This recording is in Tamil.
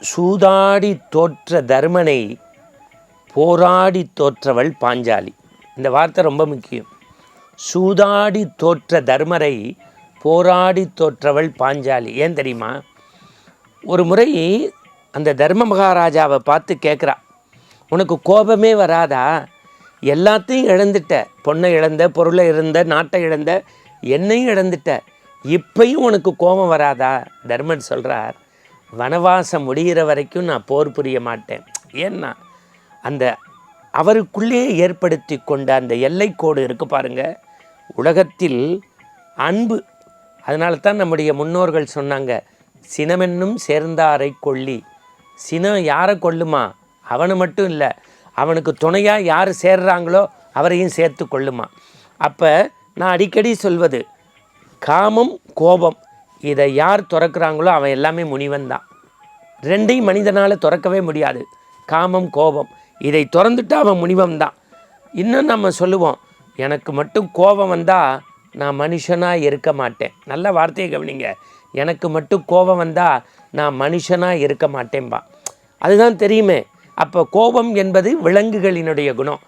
சூதாடி தோற்ற தர்மனை போராடி தோற்றவள் பாஞ்சாலி. இந்த வார்த்தை ரொம்ப முக்கியம். சூதாடி தோற்ற தர்மரை போராடி தோற்றவள் பாஞ்சாலி. ஏன் தெரியுமா? ஒரு முறை அந்த தர்ம மகாராஜாவை பார்த்து கேட்குறா, உனக்கு கோபமே வராதா? எல்லாத்தையும் இழந்துட்ட, பொண்ணை இழந்த, பொருளை இழந்த, நாட்டை இழந்த, என்னையும் இழந்துட்ட, இப்பையும் உனக்கு கோபம் வராதா? தர்மன் சொல்கிறார், வனவாசம் முடிகிற வரைக்கும் நான் போர் புரிய மாட்டேன். ஏன்னா அந்த அவருக்குள்ளே ஏற்படுத்தி கொண்ட அந்த எல்லைக்கோடு இருக்குது பாருங்கள், உலகத்தில் அன்பு. அதனால தான் நம்முடைய முன்னோர்கள் சொன்னாங்க, சினமென்னும் சேர்ந்தாரை கொல்லி. சினம் யாரை கொல்லுமா? அவனை மட்டும் இல்லை, அவனுக்கு துணையாக யார் சேர்றாங்களோ அவரையும் சேர்த்து கொள்ளுமா. அப்போ நான் அடிக்கடி சொல்வது, காமம் கோபம் இதை யார் துறக்கிறாங்களோ அவன் எல்லாமே முனிவன் தான். ரெண்டையும் மனிதனால் துறக்கவே முடியாது. காமம் கோபம் இதை திறந்துட்டு அவன் முனிவன் தான். இன்னும் நம்ம சொல்லுவோம், எனக்கு மட்டும் கோபம் வந்தால் நான் மனுஷனாக இருக்க மாட்டேன். நல்ல வார்த்தையை கவனிங்க, எனக்கு மட்டும் கோபம் வந்தால் நான் மனுஷனாக இருக்க மாட்டேன்பா. அதுதான் தெரியுமே. அப்போ கோபம் என்பது விலங்குகளினுடைய குணம்.